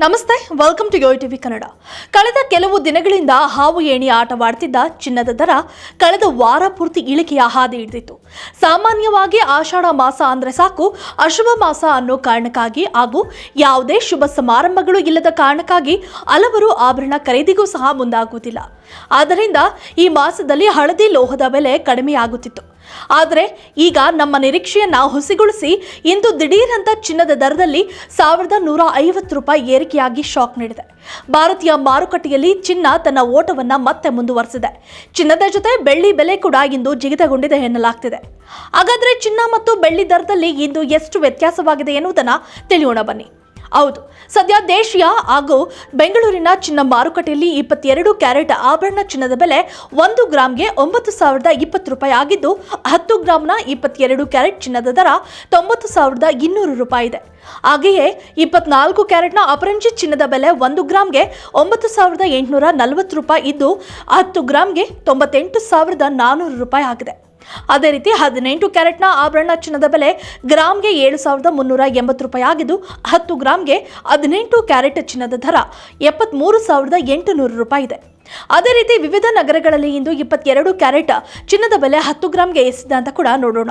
ನಮಸ್ತೆ, welcome to YoYo TV Kannada. ಕಳೆದ ಕೆಲವು ದಿನಗಳಿಂದ ಹಾವು ಏಣಿ ಆಟವಾಡ್ತಿದ್ದ ಚಿನ್ನದ ದರ ಕಳೆದ ವಾರ ಪೂರ್ತಿ ಇಳಿಕೆಯ ಹಾದಿ ಹಿಡಿದಿತ್ತು. ಸಾಮಾನ್ಯವಾಗಿ ಆಷಾಢ ಮಾಸ ಅಂದ್ರೆ ಸಾಕು ಅಶುಭ ಮಾಸ ಅನ್ನೋ ಕಾರಣಕ್ಕಾಗಿ ಹಾಗೂ ಯಾವುದೇ ಶುಭ ಸಮಾರಂಭಗಳು ಇಲ್ಲದ ಕಾರಣಕ್ಕಾಗಿ ಹಲವರು ಆಭರಣ ಖರೀದಿಗೂ ಸಹ ಮುಂದಾಗುವುದಿಲ್ಲ. ಆದ್ದರಿಂದ ಈ ಮಾಸದಲ್ಲಿ ಹಳದಿ ಲೋಹದ ಬೆಲೆ ಕಡಿಮೆಯಾಗುತ್ತಿತ್ತು. ಆದರೆ ಈಗ ನಮ್ಮ ನಿರೀಕ್ಷೆಯನ್ನ ಹುಸಿಗೊಳಿಸಿ ಇಂದು ದಿಢೀರ್ ಅಂತ ಚಿನ್ನದ ದರದಲ್ಲಿ 1150 ರೂಪಾಯಿ ಏರಿಕೆಯಾಗಿ ಶಾಕ್ ನೀಡಿದೆ. ಭಾರತೀಯ ಮಾರುಕಟ್ಟೆಯಲ್ಲಿ ಚಿನ್ನ ತನ್ನ ಓಟವನ್ನ ಮತ್ತೆ ಮುಂದುವರೆಸಿದೆ. ಚಿನ್ನದ ಜೊತೆ ಬೆಳ್ಳಿ ಬೆಲೆ ಕೂಡ ಇಂದು ಜಿಗಿತಗೊಂಡಿದೆ ಎನ್ನಲಾಗ್ತಿದೆ. ಹಾಗಾದ್ರೆ ಚಿನ್ನ ಮತ್ತು ಬೆಳ್ಳಿ ದರದಲ್ಲಿ ಇಂದು ಎಷ್ಟು ವ್ಯತ್ಯಾಸವಾಗಿದೆ ಎನ್ನುವುದನ್ನ ತಿಳಿಯೋಣ ಬನ್ನಿ. ಹೌದು, ಸದ್ಯ ದೇಶೀಯ ಹಾಗೂ ಬೆಂಗಳೂರಿನ ಚಿನ್ನ ಮಾರುಕಟ್ಟೆಯಲ್ಲಿ 22 ಕ್ಯಾರೆಟ್ ಆಭರಣ ಚಿನ್ನದ ಬೆಲೆ 1 ಗ್ರಾಂಗೆ 9,020 ರೂಪಾಯಿ ಆಗಿದ್ದು, 10 ಗ್ರಾಂನ 22 ಕ್ಯಾರೆಟ್ ಚಿನ್ನದ ದರ 90,200 ರೂಪಾಯಿ ಇದೆ. ಹಾಗೆಯೇ 24 ಕ್ಯಾರೆಟ್ನ ಅಪರಂಜಿ ಚಿನ್ನದ ಬೆಲೆ 1 ಗ್ರಾಂಗೆ 9,840 ರೂಪಾಯಿ ಇದ್ದು, 10 ಗ್ರಾಂಗೆ 98,400 ರೂಪಾಯಿ ಆಗಿದೆ. ಅದೇ ರೀತಿ 18 ಕ್ಯಾರೆಟ್ನ ಆಭರಣ ಚಿನ್ನದ ಬೆಲೆ ಗ್ರಾಂಗೆ 7,380 ರೂಪಾಯಿ ಆಗಿದ್ದು, 10 ಗ್ರಾಂಗೆ 18 ಕ್ಯಾರೆಟ್ ಚಿನ್ನದ ದರ 73,800 ರೂಪಾಯಿ ಇದೆ. ಅದೇ ರೀತಿ ವಿವಿಧ ನಗರಗಳಲ್ಲಿ ಇಂದು 22 ಕ್ಯಾರೆಟ್ ಚಿನ್ನದ ಬೆಲೆ 10 ಗ್ರಾಂಗೆ ಎಷ್ಟಿದೆ ಅಂತ ಕೂಡ ನೋಡೋಣ.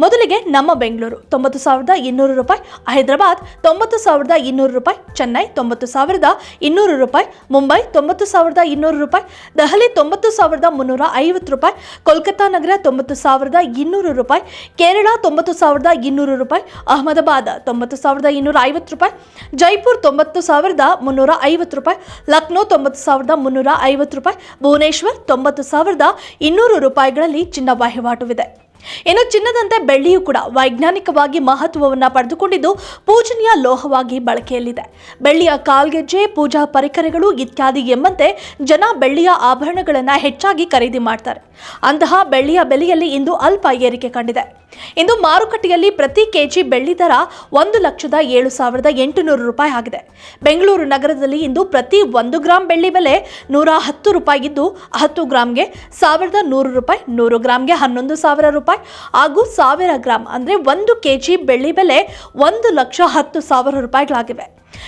ಮೊದಲಿಗೆ ನಮ್ಮ ಬೆಂಗಳೂರು 90,200 ರೂಪಾಯಿ, ಹೈದರಾಬಾದ್ 90,200 ರೂಪಾಯಿ, ಚೆನ್ನೈ 90,200 ರೂಪಾಯಿ, ಮುಂಬೈ 90,200 ರೂಪಾಯಿ, ದೆಹಲಿ 90,350 ರೂಪಾಯಿ, ಕೋಲ್ಕತ್ತಾ ನಗರ 90,200 ರೂಪಾಯಿ, ಕೇರಳ 90,200 ರೂಪಾಯಿ, ಅಹಮದಾಬಾದ್ 90,250 ರೂಪಾಯಿ, ಜೈಪುರ್ 90,350 ರೂಪಾಯಿ, ಲಕ್ನೋ 90,350 ರೂಪಾಯಿ, ಭುವನೇಶ್ವರ್ 90,200 ರೂಪಾಯಿಗಳಲ್ಲಿ ಚಿನ್ನ ವಹಿವಾಟುವಿದೆ. ಇನ್ನು ಚಿನ್ನದಂತೆ ಬೆಳ್ಳಿಯೂ ಕೂಡ ವೈಜ್ಞಾನಿಕವಾಗಿ ಮಹತ್ವವನ್ನು ಪಡೆದುಕೊಂಡಿದ್ದು ಪೂಜನೀಯ ಲೋಹವಾಗಿ ಬಳಕೆಯಲ್ಲಿದೆ. ಬೆಳ್ಳಿಯ ಕಾಲ್ಗೆಜ್ಜೆ, ಪೂಜಾ ಪರಿಕರಗಳು ಇತ್ಯಾದಿ ಎಂಬಂತೆ ಜನ ಬೆಳ್ಳಿಯ ಆಭರಣಗಳನ್ನು ಹೆಚ್ಚಾಗಿ ಖರೀದಿ ಮಾಡ್ತಾರೆ. ಅಂತಹ ಬೆಳ್ಳಿಯ ಬೆಲೆಯಲ್ಲಿ ಇಂದು ಅಲ್ಪ ಏರಿಕೆ ಕಂಡಿದೆ. ಇಂದು ಮಾರುಕಟ್ಟೆಯಲ್ಲಿ ಪ್ರತಿ ಕೆಜಿ ಬೆಳ್ಳಿ ದರ 1,07,800 ರೂಪಾಯಿ ಆಗಿದೆ. ಬೆಂಗಳೂರು ನಗರದಲ್ಲಿ ಇಂದು ಪ್ರತಿ 1 ಗ್ರಾಂ ಬೆಳ್ಳಿ ಬೆಲೆ 110 ರೂಪಾಯಿ ಇದ್ದು, 10 ಗ್ರಾಂಗೆ 1,100 ರೂಪಾಯಿ, 100 ಗ್ರಾಂಗೆ 11,000 ರೂಪಾಯಿ ಹಾಗೂ 1000 ಗ್ರಾಂ ಅಂದರೆ 1 ಕೆಜಿ ಬೆಳ್ಳಿ ಬೆಲೆ 1,10,000 ರೂಪಾಯಿಗಳಾಗಿವೆ.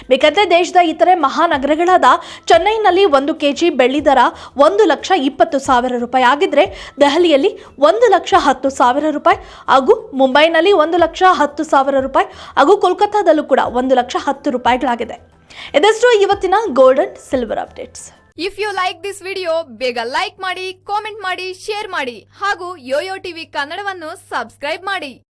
ಬೇಕಂದ್ರೆ ದೇಶದ ಇತರೆ ಮಹಾನಗರಗಳಾದ ಚೆನ್ನೈನಲ್ಲಿ 1 ಕೆಜಿ ಬೆಳ್ಳಿ ದರ 1,20,000 ರೂಪಾಯಿ ಆಗಿದ್ರೆ, ದೆಹಲಿಯಲ್ಲಿ 1,10,000 ರೂಪಾಯಿ ಹಾಗೂ ಮುಂಬೈನಲ್ಲಿ 1,10,000 ರೂಪಾಯಿ ಹಾಗೂ ಕೋಲ್ಕತ್ತಾದಲ್ಲೂ ಕೂಡ 1,10,000 ರೂಪಾಯಿಗಳಾಗಿದೆ. ಇದಷ್ಟು ಇವತ್ತಿನ gold and silver updates. If you like this video, ಬೇಗ ಲೈಕ್ ಮಾಡಿ, ಕಾಮೆಂಟ್ ಮಾಡಿ, ಶೇರ್ ಮಾಡಿ ಹಾಗೂ ಯೋಯೋ ಟಿವಿ ಕನ್ನಡವನ್ನು ಸಬ್ಸ್ಕ್ರೈಬ್ ಮಾಡಿ.